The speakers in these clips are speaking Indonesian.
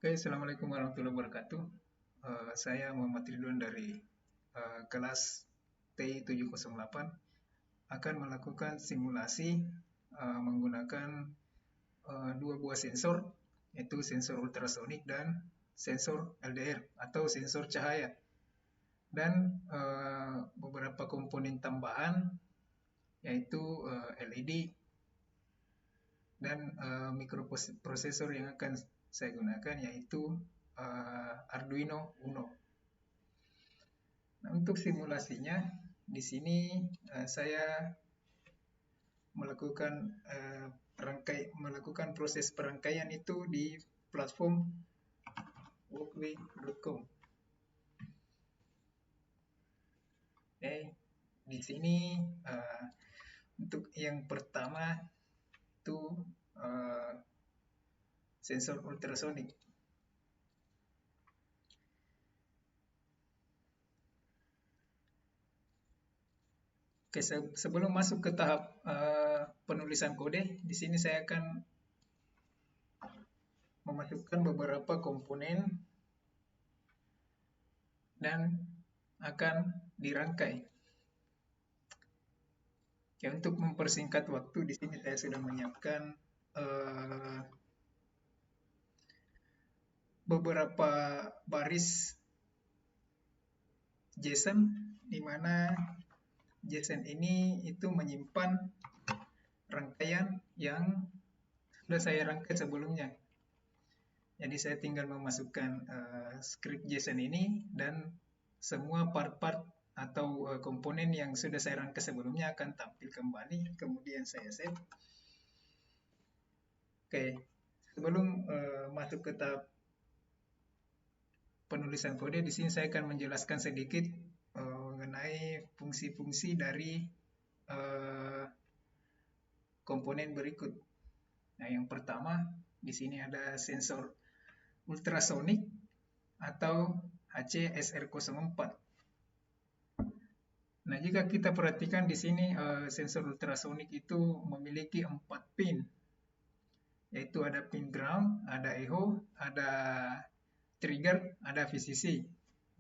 Oke, Assalamualaikum warahmatullahi wabarakatuh. Saya Muhammad Ridwan dari kelas T708 akan melakukan simulasi menggunakan dua buah sensor, yaitu sensor ultrasonik dan sensor LDR atau sensor cahaya, dan beberapa komponen tambahan, yaitu LED dan mikroprosesor yang akan saya gunakan, yaitu Arduino Uno. Nah, untuk simulasinya di sini saya melakukan proses perangkaian itu di platform walkway.com. Di sini untuk yang pertama itu sensor ultrasonik. Oke, sebelum masuk ke tahap penulisan kode, di sini saya akan memasukkan beberapa komponen dan akan dirangkai. Oke, untuk mempersingkat waktu, di sini saya sudah menyiapkan beberapa baris JSON, di mana JSON ini itu menyimpan rangkaian yang sudah saya rangkai sebelumnya. Jadi saya tinggal memasukkan script JSON ini dan semua part-part atau komponen yang sudah saya rangkai sebelumnya akan tampil kembali. Kemudian saya save. Oke, sebelum masuk ke tahap penulisan kode, di sini saya akan menjelaskan sedikit mengenai fungsi-fungsi dari komponen berikut. Nah, yang pertama di sini ada sensor ultrasonik atau HC-SR04. Nah, jika kita perhatikan di sini sensor ultrasonik itu memiliki 4 pin, yaitu ada pin ground, ada echo, ada trigger, ada VCC.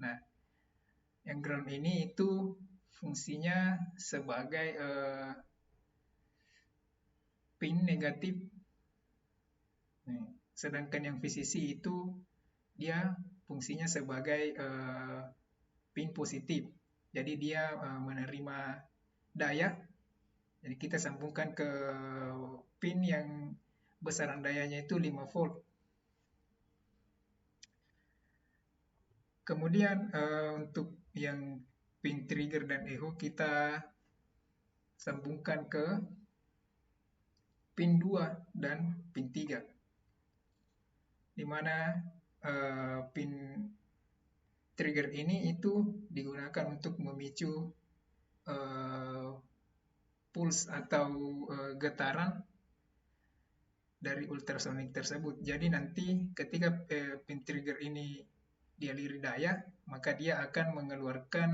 Nah, yang ground ini itu fungsinya sebagai pin negatif. Sedangkan yang VCC itu dia fungsinya sebagai pin positif. Jadi dia menerima daya. Jadi kita sambungkan ke pin yang besaran dayanya itu 5 volt. Kemudian untuk yang pin trigger dan echo kita sambungkan ke pin 2 dan pin 3. Di mana pin trigger ini itu digunakan untuk memicu pulse atau getaran dari ultrasonik tersebut. Jadi nanti ketika pin trigger ini dialiri daya, maka dia akan mengeluarkan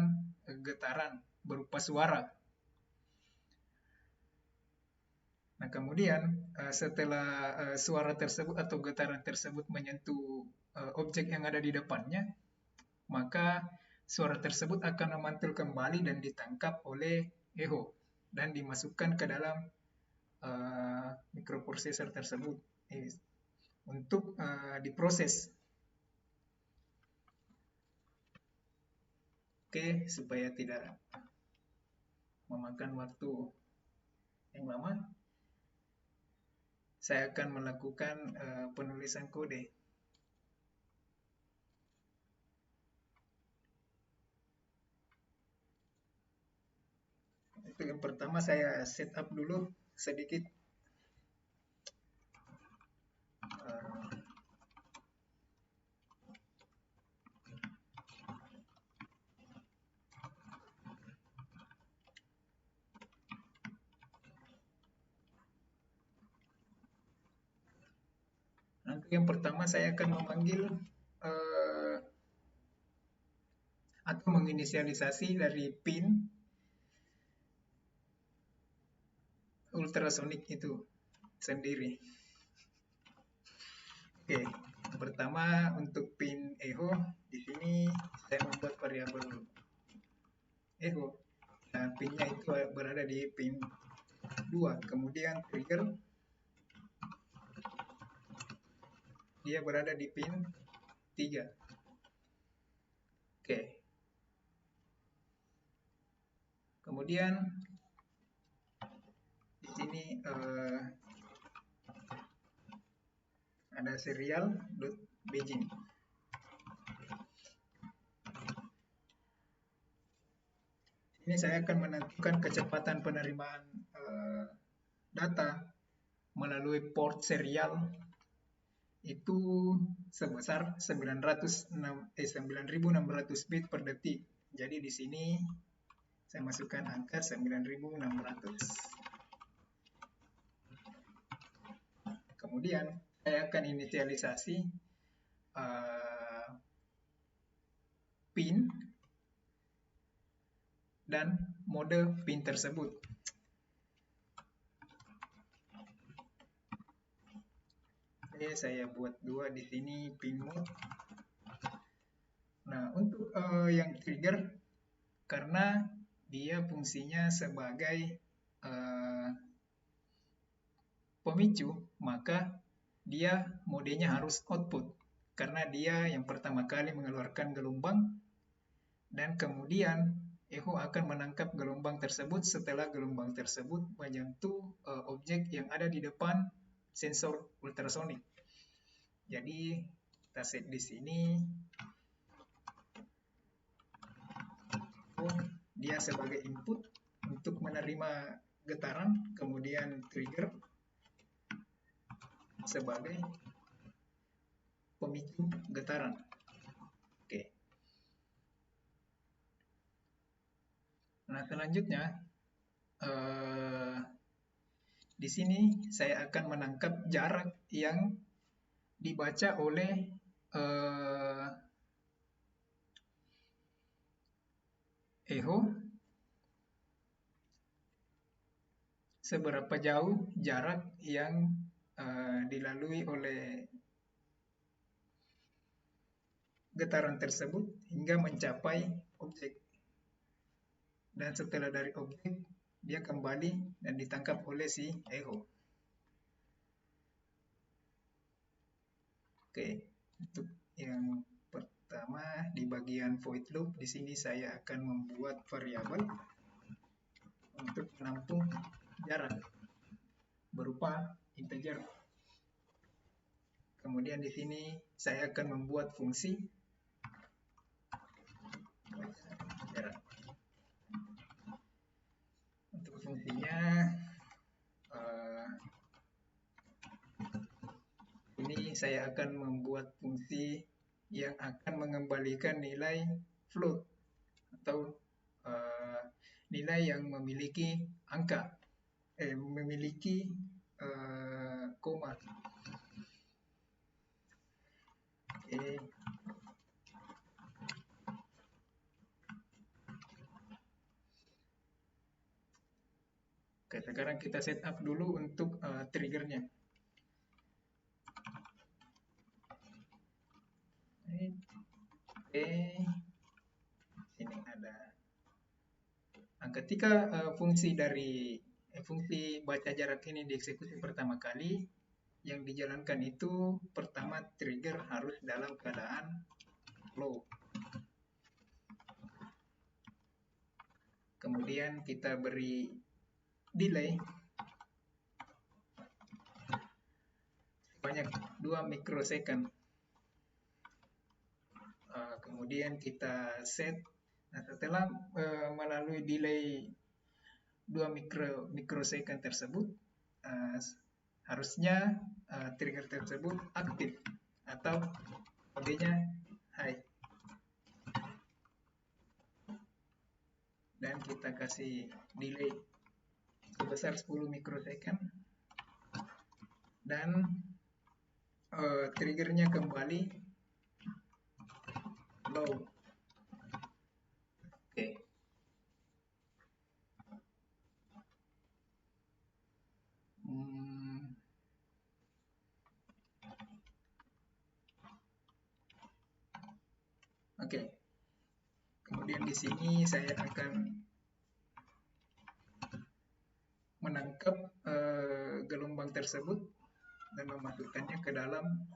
getaran berupa suara. Nah, kemudian setelah suara tersebut atau getaran tersebut menyentuh objek yang ada di depannya, maka suara tersebut akan memantul kembali dan ditangkap oleh echo dan dimasukkan ke dalam mikroprosesor tersebut untuk diproses. Oke, supaya tidak memakan waktu yang lama, saya akan melakukan penulisan kode. Itu yang pertama, saya setup dulu sedikit yang pertama saya akan memanggil atau menginisialisasi dari pin ultrasonik itu sendiri. Oke, Pertama untuk pin echo di sini saya membuat variabel echo. Nah, pinnya itu berada di pin 2. Kemudian trigger dia berada di pin 3. Oke. Kemudian di sini ada serial.begin. Ini saya akan menentukan kecepatan penerimaan data melalui port serial itu sebesar 9600 bit per detik. Jadi di sini saya masukkan angka 9600. Kemudian saya akan inisialisasi pin dan mode pin tersebut. Oke, saya buat 2 di sini pin mode. Nah, untuk yang trigger, karena dia fungsinya sebagai pemicu, maka dia modenya harus output. Karena dia yang pertama kali mengeluarkan gelombang, dan kemudian echo akan menangkap gelombang tersebut setelah gelombang tersebut menyentuh objek yang ada di depan sensor ultrasonik. Jadi kita set di sini dia sebagai input untuk menerima getaran, kemudian trigger sebagai pemicu getaran. Oke. Nah, selanjutnya di sini saya akan menangkap jarak yang dibaca oleh echo, seberapa jauh jarak yang dilalui oleh getaran tersebut hingga mencapai objek. Dan setelah dari objek, dia kembali dan ditangkap oleh si echo. Oke, untuk yang pertama di bagian void loop, di sini saya akan membuat variabel untuk menampung jarak berupa integer. Kemudian di sini saya akan membuat fungsi jarak. Untuk fungsinya ini saya akan membuat fungsi yang akan mengembalikan nilai float atau nilai yang memiliki angka, memiliki koma. Oke, sekarang kita setup dulu untuk triggernya. Oke, sini ada. Nah, ketika fungsi baca jarak ini dieksekusi pertama kali, yang dijalankan itu pertama trigger harus dalam keadaan low. Kemudian kita beri delay sebanyak 2 mikrosecond. Kemudian kita set. Nah, setelah melalui delay 2 mikrosecond tersebut, harusnya trigger tersebut aktif atau modenya high. Dan kita kasih delay sebesar 10 mikrosecond dan triggernya kembali low. Oke. Oke. Kemudian di sini saya akan menangkap gelombang tersebut dan memasukkannya ke dalam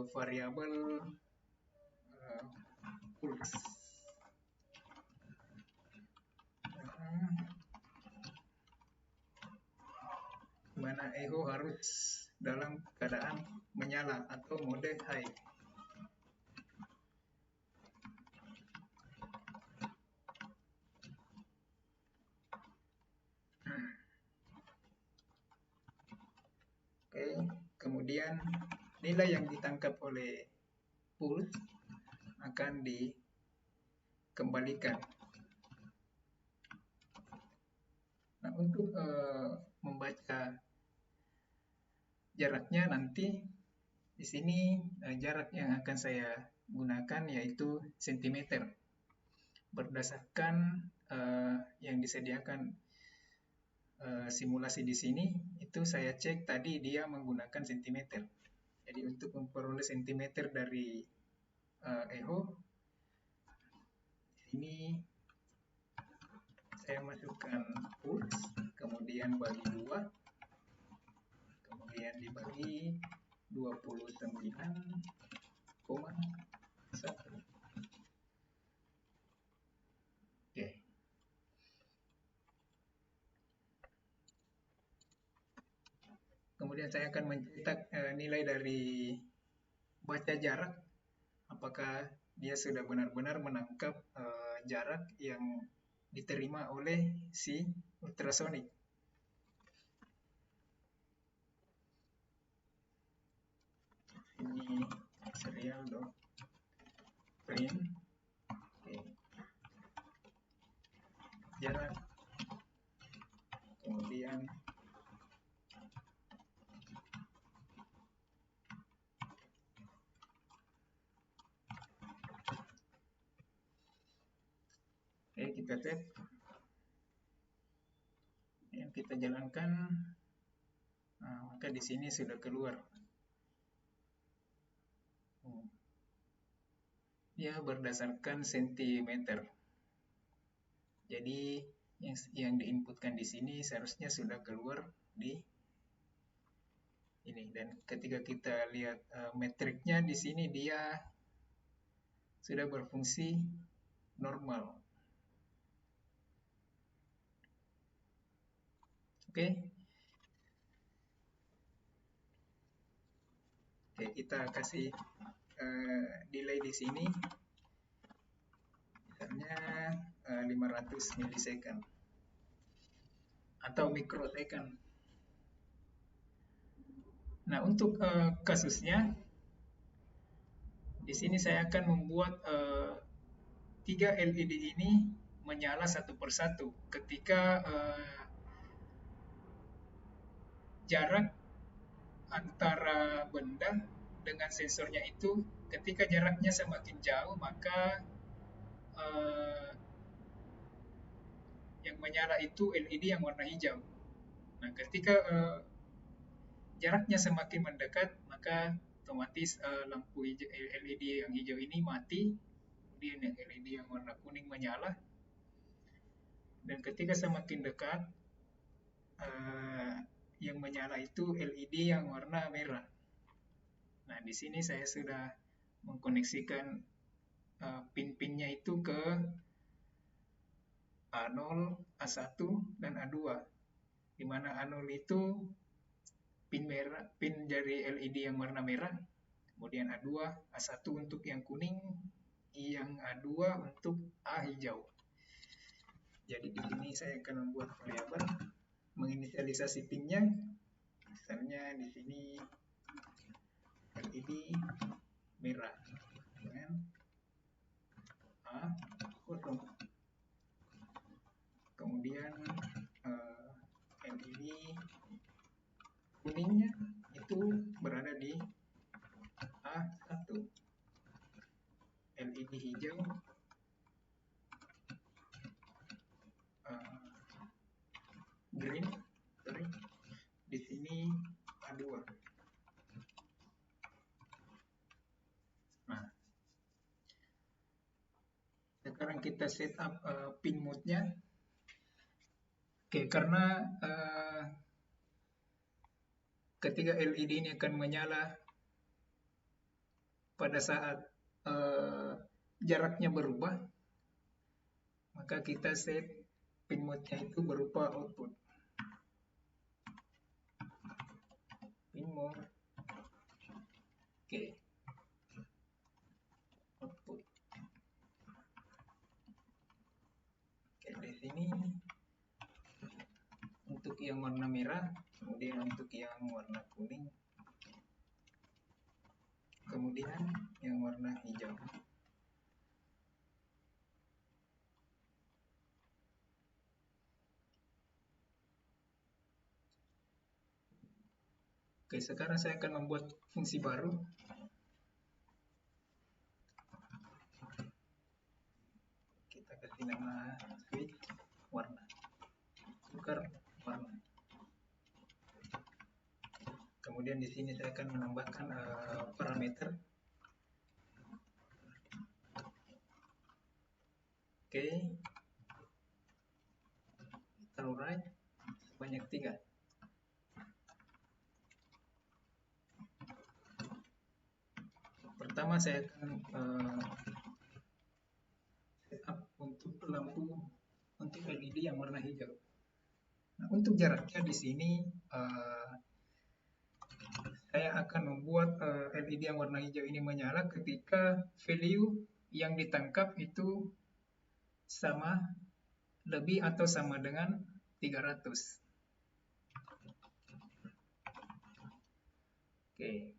variabel pulse. Mana echo harus dalam keadaan menyala atau mode high. Oke, kemudian nilai yang ditangkap oleh pulse akan dikembalikan. Nah, untuk membaca jaraknya nanti di sini jarak yang akan saya gunakan yaitu cm. Berdasarkan yang disediakan simulasi di sini, itu saya cek tadi dia menggunakan cm. Jadi untuk memperoleh cm dari echo, ini saya masukkan pulse, kemudian bagi 2, kemudian dibagi 29,1. Oke. Kemudian saya akan mencetak nilai dari baca jarak, apakah dia sudah benar-benar menangkap jarak yang diterima oleh si ultrasonik. Ini serial dot print. Oke. Jarak, kemudian kita save. Yang kita jalankan, maka di sini sudah keluar. Ya, berdasarkan sentimeter. Jadi yang diinputkan di sini seharusnya sudah keluar di ini. Dan ketika kita lihat metriknya di sini dia sudah berfungsi normal. Oke. Oke, kita kasih delay di sini. Misalnya 500 milisecond atau mikrosecond. Nah, untuk kasusnya di sini saya akan membuat 3 LED ini menyala satu persatu ketika jarak antara benda dengan sensornya itu, ketika jaraknya semakin jauh maka yang menyala itu LED yang warna hijau. Nah, ketika jaraknya semakin mendekat maka otomatis lampu LED yang hijau ini mati, kemudian yang LED yang warna kuning menyala. Dan ketika semakin dekat yang menyala itu LED yang warna merah. Nah, di sini saya sudah mengkoneksikan pin-pinnya itu ke A0, A1, dan A2. Di mana A0 itu pin merah, pin dari LED yang warna merah. Kemudian A2, A1 untuk yang kuning, yang A2 untuk A hijau. Jadi di sini saya akan membuat variabel menginisialisasi pinnya. Misalnya di sini LED merah dengan A0. Kemudian LED kuningnya itu berada di A1. LED hijau green, di sini A2. Nah, sekarang kita set up pin mode-nya. Oke, karena ketika LED ini akan menyala pada saat jaraknya berubah, maka kita set pin mode-nya itu berupa output. Pin mode. Oke. Output. Oke, di sini untuk yang warna merah, kemudian untuk yang warna kuning, kemudian yang warna hijau. Oke, sekarang saya akan membuat fungsi baru. Kita kasih nama switch warna, tukar warna. Kemudian di sini saya akan menambahkan parameter. Oke, taruh right sebanyak 3. Pertama saya akan setup untuk lampu untuk LED yang warna hijau. Nah, untuk jaraknya di sini saya akan membuat LED yang warna hijau ini menyala ketika value yang ditangkap itu sama, lebih atau sama dengan 300. Oke.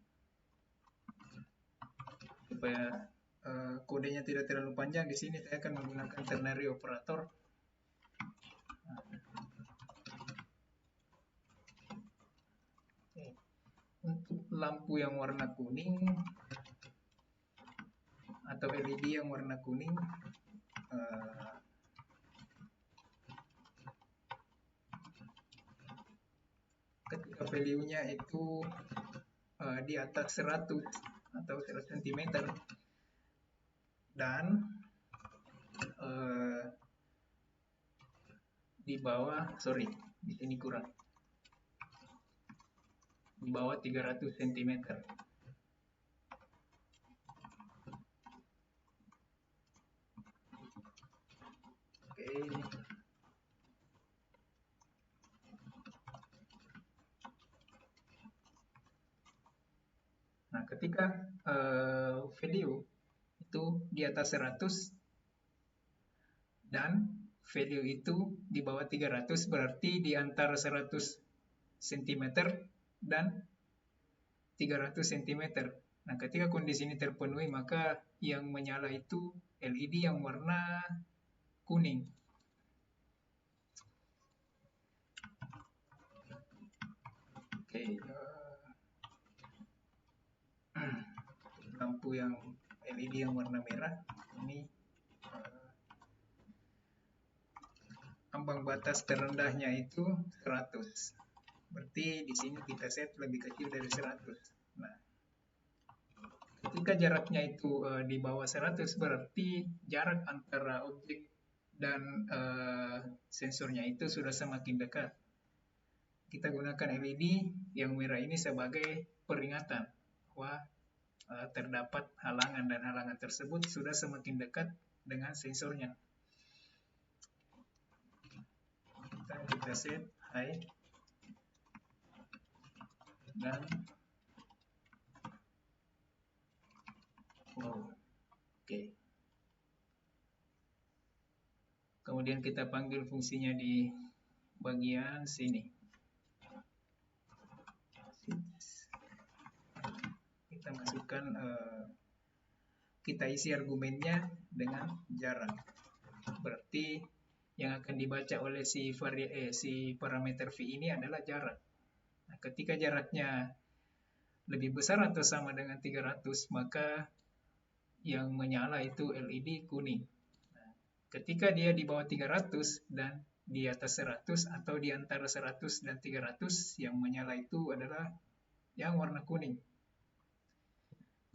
Supaya kodenya tidak terlalu panjang, di sini saya akan menggunakan ternary operator. Untuk lampu yang warna kuning atau LED yang warna kuning, ketika value-nya itu di atas 100 atau 100 cm dan di bawah, di sini kurang, di bawah 300 cm. Oke. Nah, ketika value itu di atas 100 dan value itu di bawah 300, berarti di antara 100 cm dan 300 cm. Nah, ketika kondisi ini terpenuhi, maka yang menyala itu LED yang warna kuning. Oke, lampu yang LED yang warna merah ini ambang batas terendahnya itu 100. Berarti di sini kita set lebih kecil dari 100. Nah, ketika jaraknya itu di bawah 100, berarti jarak antara objek dan sensornya itu sudah semakin dekat. Kita gunakan LED yang merah ini sebagai peringatan bahwa terdapat halangan dan halangan tersebut sudah semakin dekat dengan sensornya. Kita set high dan low. Oke. Kemudian kita panggil fungsinya di bagian sini. Kita masukkan, kita isi argumennya dengan jarak. Berarti yang akan dibaca oleh si parameter V ini adalah jarak. Nah, ketika jaraknya lebih besar atau sama dengan 300, maka yang menyala itu LED kuning. Nah, ketika dia di bawah 300 dan di atas 100 atau di antara 100 dan 300, yang menyala itu adalah yang warna kuning.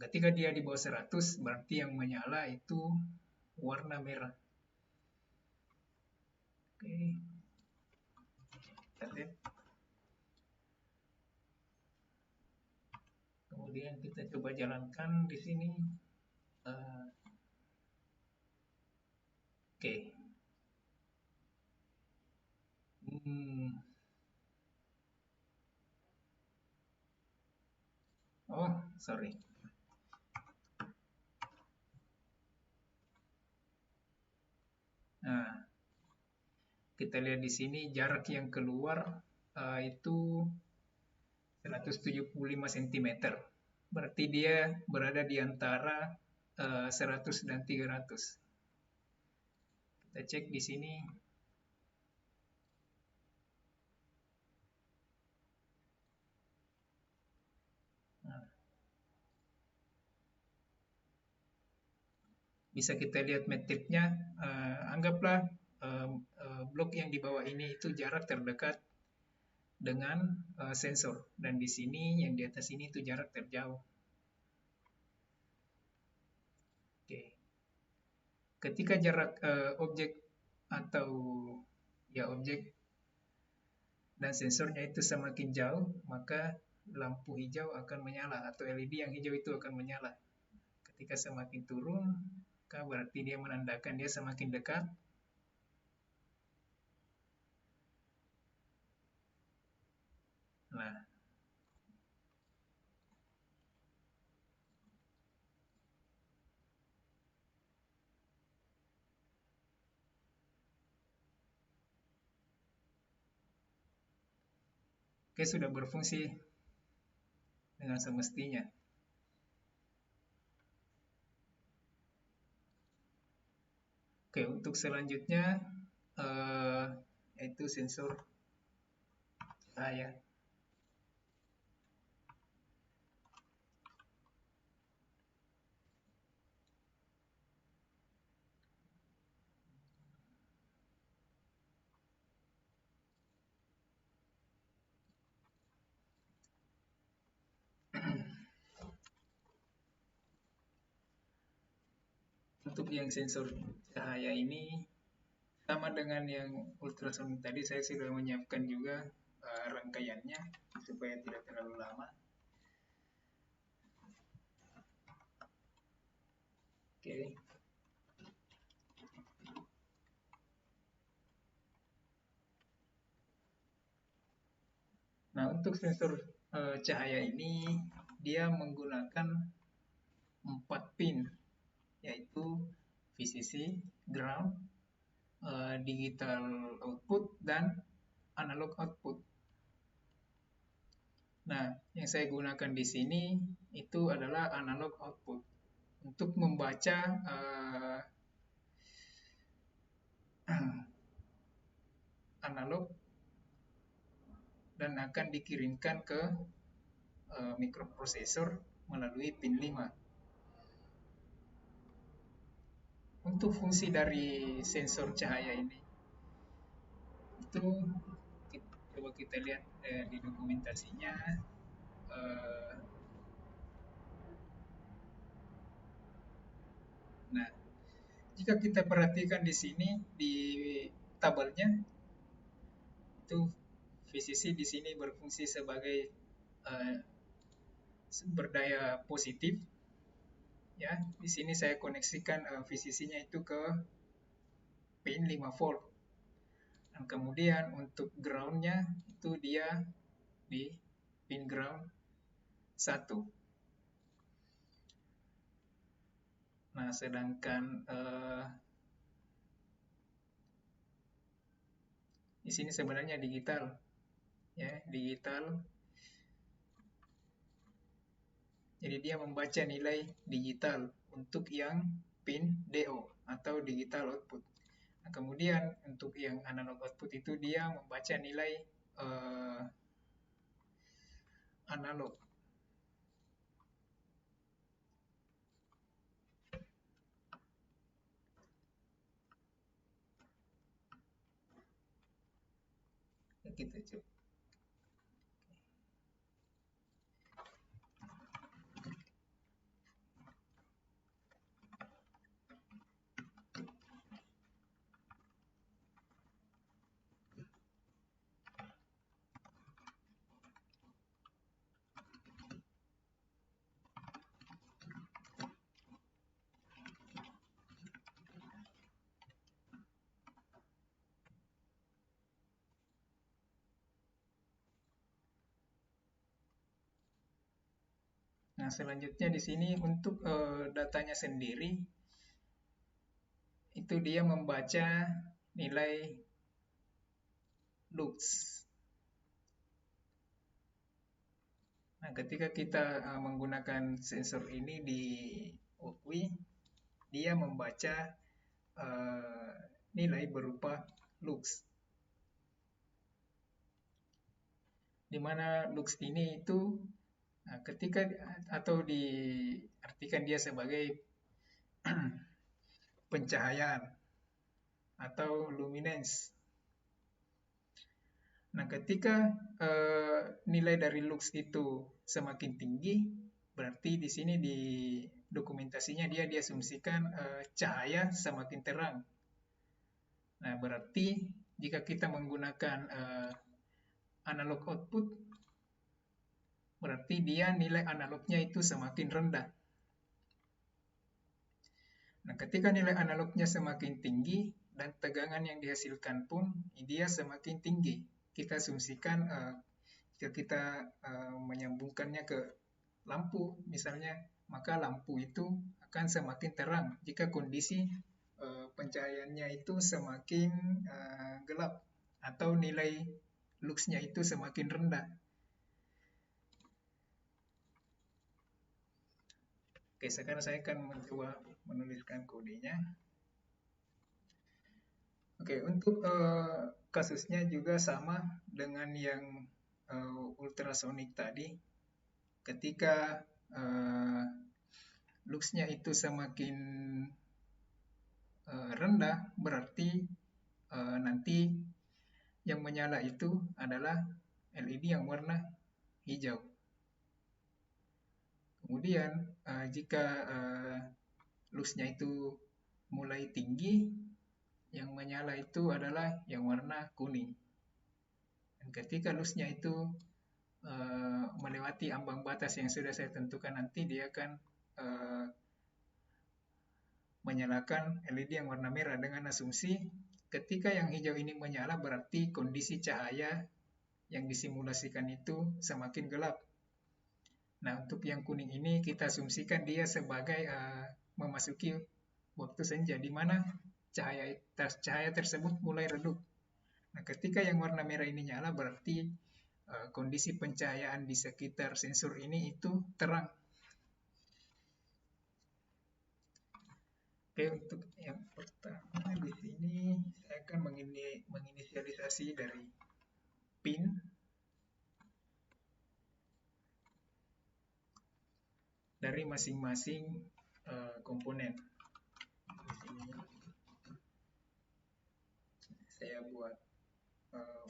Ketika dia di bawah 100, berarti yang menyala itu warna merah. Oke, kita lihat. Kemudian kita coba jalankan di sini. Oke. Oh, sorry. Nah, kita lihat di sini jarak yang keluar itu 175 cm. Berarti dia berada di antara 100 dan 300. Kita cek di sini. Nah, bisa kita lihat metriknya. Anggaplah blok yang di bawah ini itu jarak terdekat dengan sensor, dan di sini yang di atas ini itu jarak terjauh. Oke. Ketika jarak objek atau objek dan sensornya itu semakin jauh, maka lampu hijau akan menyala atau LED yang hijau itu akan menyala. Ketika semakin turun, maka berarti dia menandakan dia semakin dekat. Nah, oke, sudah berfungsi dengan semestinya. Oke, untuk selanjutnya yaitu sensor cahaya. Untuk yang sensor cahaya ini sama dengan yang ultrasound tadi, saya sudah menyiapkan juga rangkaiannya supaya tidak terlalu lama. Oke. Nah, untuk sensor cahaya ini dia menggunakan 4 pin, yaitu VCC, ground, digital output, dan analog output. Nah, yang saya gunakan di sini itu adalah analog output untuk membaca analog dan akan dikirimkan ke mikroprosesor melalui pin 5. Untuk fungsi dari sensor cahaya ini itu coba kita lihat di dokumentasinya. Nah, jika kita perhatikan di sini di tabelnya, itu VCC di sini berfungsi sebagai sumber daya positif. Ya, di sini saya koneksikan VCC-nya itu ke pin 5 volt. Dan kemudian untuk ground-nya itu dia di pin ground 1. Nah, sedangkan di sini sebenarnya digital, ya, digital. Jadi dia membaca nilai digital untuk yang pin DO atau digital output. Nah, kemudian untuk yang analog output itu dia membaca nilai analog. Kita coba. Nah, selanjutnya di sini untuk datanya sendiri, itu dia membaca nilai lux. Nah, ketika kita menggunakan sensor ini di UKWI, dia membaca nilai berupa lux. Di mana lux ini itu ketika atau diartikan dia sebagai pencahayaan atau luminance. Nah, ketika nilai dari lux itu semakin tinggi, berarti di sini di dokumentasinya dia diasumsikan cahaya semakin terang. Nah, berarti jika kita menggunakan analog output, berarti dia nilai analognya itu semakin rendah. Nah, ketika nilai analognya semakin tinggi dan tegangan yang dihasilkan pun dia semakin tinggi, kita asumsikan jika kita menyambungkannya ke lampu misalnya, maka lampu itu akan semakin terang jika kondisi pencahayaannya itu semakin gelap atau nilai luxnya itu semakin rendah. Oke, sekarang saya akan mencoba menuliskan kodenya. Oke, untuk kasusnya juga sama dengan yang ultrasonic tadi. Ketika luxnya itu semakin rendah, berarti nanti yang menyala itu adalah LED yang warna hijau. Kemudian jika luxnya itu mulai tinggi, yang menyala itu adalah yang warna kuning. Dan ketika luxnya itu melewati ambang batas yang sudah saya tentukan, nanti dia akan menyalakan LED yang warna merah dengan asumsi ketika yang hijau ini menyala berarti kondisi cahaya yang disimulasikan itu semakin gelap. Nah, untuk yang kuning ini kita asumsikan dia sebagai memasuki waktu senja, di mana cahaya tersebut mulai redup. Nah, ketika yang warna merah ini nyala berarti kondisi pencahayaan di sekitar sensor ini itu terang. Oke, untuk yang pertama di sini saya akan menginisialisasi dari pin dari masing-masing komponen. Di sini saya buat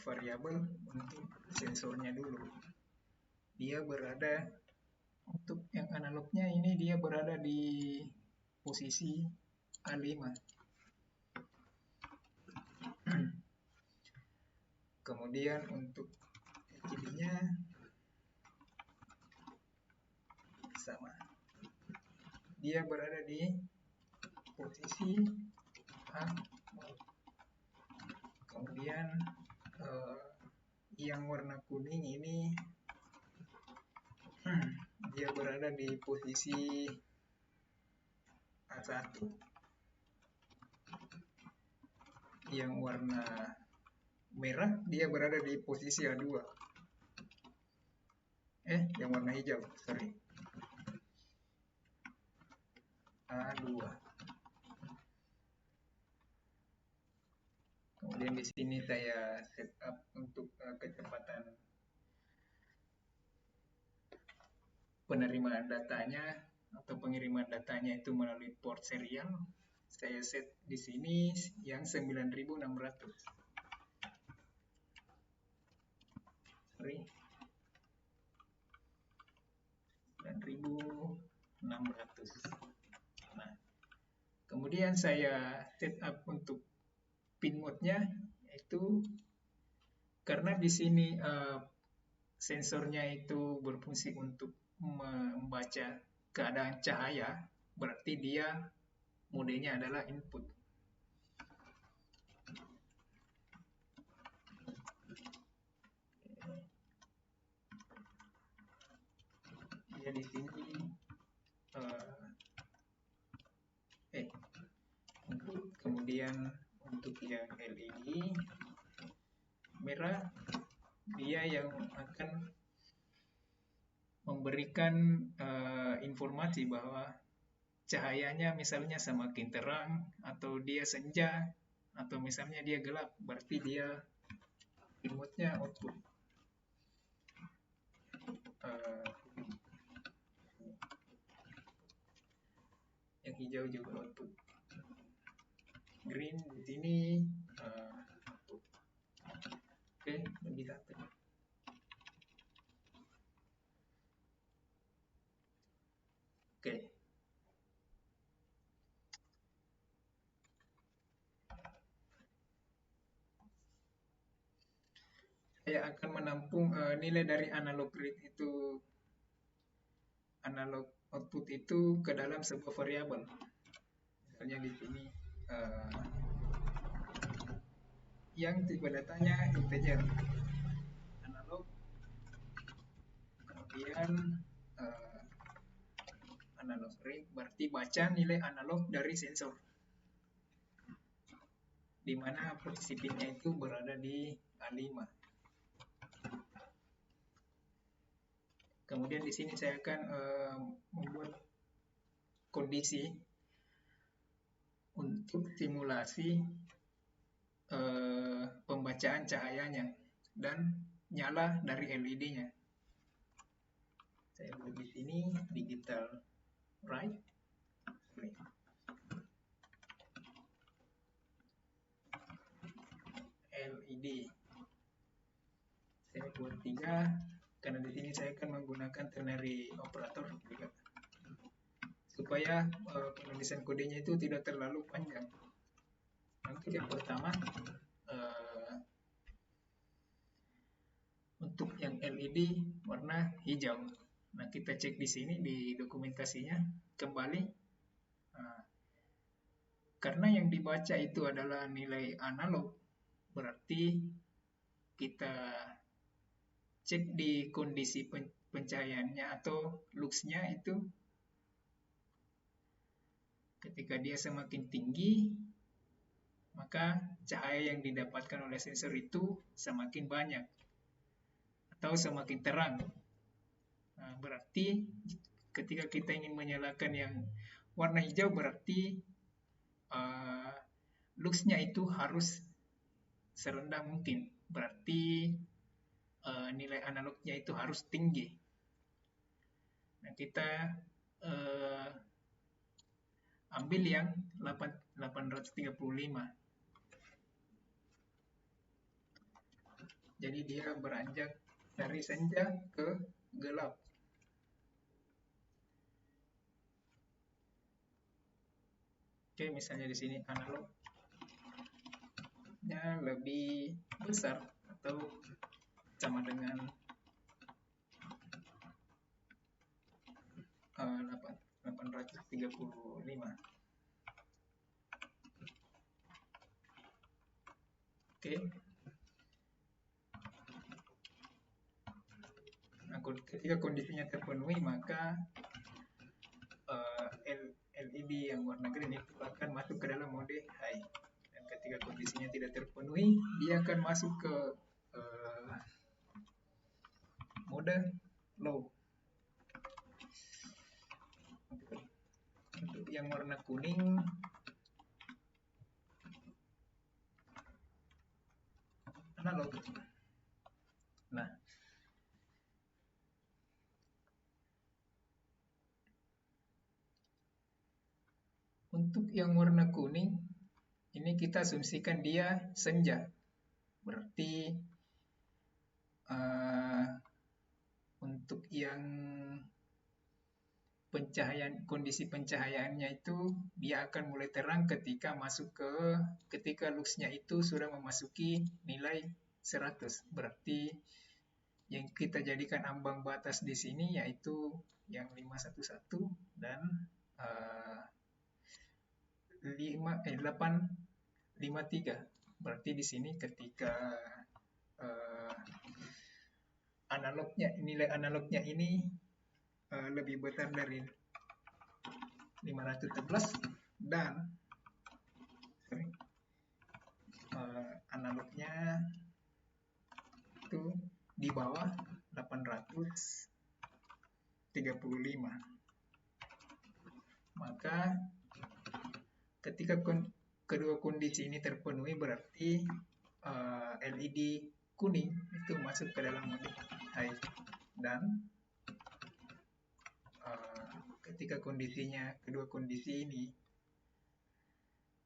variabel untuk sensornya dulu. Dia berada, untuk yang analognya ini dia berada di posisi A5. Kemudian untuk RGB-nya sama. Dia berada di posisi A0. Kemudian yang warna kuning ini dia berada di posisi A1. Yang warna merah dia berada di posisi A2. Yang warna hijau, sorry. A2. Kemudian di sini saya setup untuk kecepatan penerimaan datanya atau pengiriman datanya itu melalui port serial. Saya set di sini yang 9600. Sorry. 9600. Nah, kemudian saya setup untuk pin mode-nya, yaitu karena di sini sensornya itu berfungsi untuk membaca keadaan cahaya, berarti dia modenya adalah input. Dia di sini Kemudian untuk yang LED merah, dia yang akan memberikan informasi bahwa cahayanya misalnya semakin terang atau dia senja atau misalnya dia gelap, berarti dia inputnya output yang hijau juga output, green di sini output. Oke, bagi satu. Oke. Saya akan menampung nilai dari analog read itu, analog output itu ke dalam sebuah variabel. Misalnya di sini yang tipe datanya integer analog, kemudian analog read berarti baca nilai analog dari sensor, di mana posisi pinnya itu berada di A5. Kemudian di sini saya akan membuat kondisi untuk simulasi pembacaan cahayanya dan nyala dari LED-nya. Saya buat di sini digital write, LED. Saya buat 3 karena di sini saya akan menggunakan ternary operator juga, supaya penulisan kodenya itu tidak terlalu panjang. Untuk yang pertama, untuk yang LED warna hijau. Nah, kita cek di sini di dokumentasinya kembali. Karena yang dibaca itu adalah nilai analog, berarti kita cek di kondisi pencahayaannya atau lux-nya itu, ketika dia semakin tinggi, maka cahaya yang didapatkan oleh sensor itu semakin banyak atau semakin terang. Nah, berarti ketika kita ingin menyalakan yang warna hijau, berarti lux-nya itu harus serendah mungkin. Berarti nilai analognya itu harus tinggi. Nah, kita ambil yang 835. Jadi dia beranjak dari senja ke gelap. Oke, misalnya di sini analognya lebih besar atau sama dengan 835. Oke. Nah, ketika kondisinya terpenuhi, maka LED yang warna green itu akan masuk ke dalam mode high. Dan ketika kondisinya tidak terpenuhi, dia akan masuk ke mode low. Untuk yang warna kuning, analog. Nah, untuk yang warna kuning, ini kita asumsikan dia senja. Berarti untuk yang pencahayaan, kondisi pencahayaannya itu dia akan mulai terang ketika ketika lux-nya itu sudah memasuki nilai 100. Berarti yang kita jadikan ambang batas di sini yaitu yang 511 dan 853. Berarti di sini ketika nilai analognya ini lebih besar dari 511 dan analognya itu di bawah 835. Maka ketika kedua kondisi ini terpenuhi, berarti LED kuning itu masuk ke dalam mode high. Dan ketika kedua kondisi ini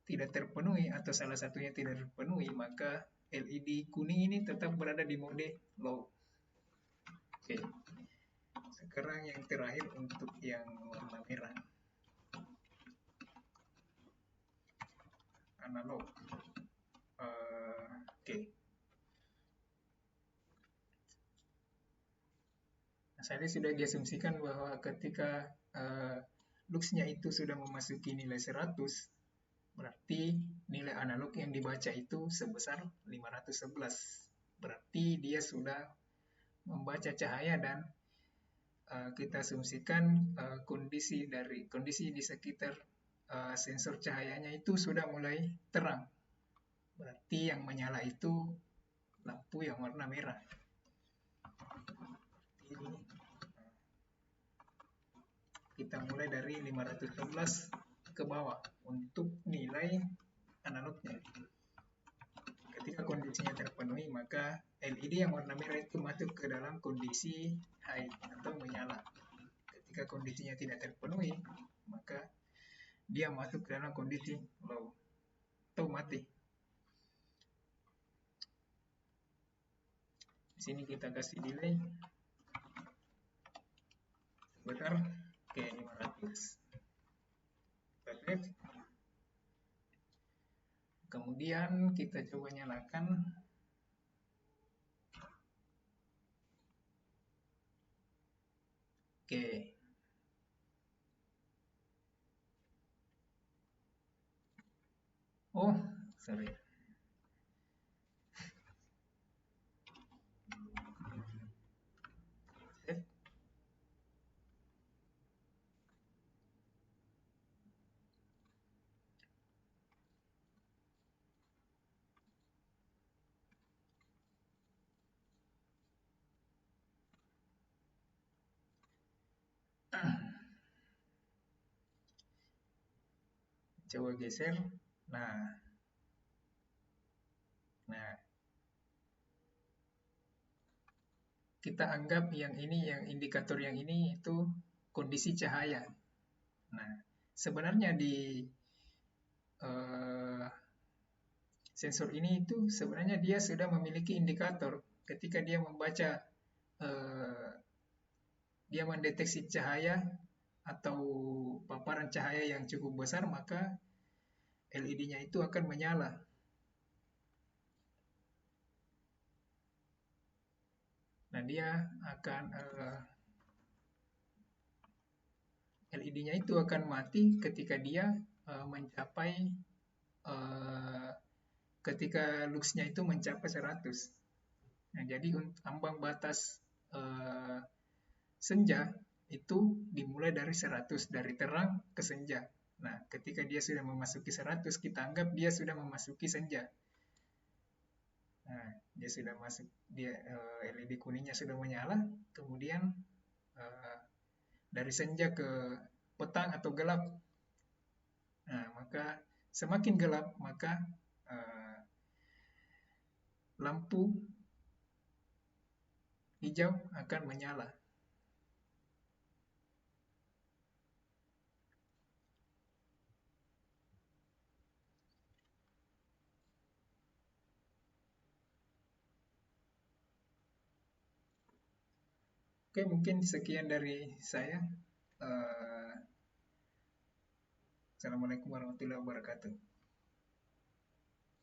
tidak terpenuhi atau salah satunya tidak terpenuhi, maka LED kuning ini tetap berada di mode low. Oke. Sekarang yang terakhir untuk yang warna merah. Analog. Oke. Nah, saya sudah diasumsikan bahwa ketika luxnya itu sudah memasuki nilai 100, berarti nilai analog yang dibaca itu sebesar 511. Berarti dia sudah membaca cahaya, dan kita asumsikan kondisi di sekitar sensor cahayanya itu sudah mulai terang. Berarti yang menyala itu lampu yang warna merah. Ini kita mulai dari 511 ke bawah untuk nilai analognya. Ketika kondisinya terpenuhi, maka LED yang warna merah itu masuk ke dalam kondisi high atau menyala. Ketika kondisinya tidak terpenuhi, maka dia masuk ke dalam kondisi low atau mati. Di sini kita kasih delay sebentar. Oke, 500. Perfect. Kemudian kita coba nyalakan. Oke. Oh, sorry. Coba geser. Nah, kita anggap yang indikator yang ini itu kondisi cahaya. Nah, sebenarnya di sensor ini itu sebenarnya dia sudah memiliki indikator. Ketika dia membaca, dia mendeteksi cahaya atau paparan cahaya yang cukup besar, maka LED-nya itu akan menyala. Nah, dia akan LED-nya itu akan mati ketika dia mencapai ketika luxnya itu mencapai 100. Nah, jadi ambang batas senja itu dimulai dari 100, dari terang ke senja. Nah, ketika dia sudah memasuki 100, kita anggap dia sudah memasuki senja. Nah, dia sudah masuk, LED kuningnya sudah menyala, kemudian dari senja ke petang atau gelap. Nah, maka semakin gelap, maka lampu hijau akan menyala. Oke, mungkin sekian dari saya. Assalamualaikum warahmatullahi wabarakatuh.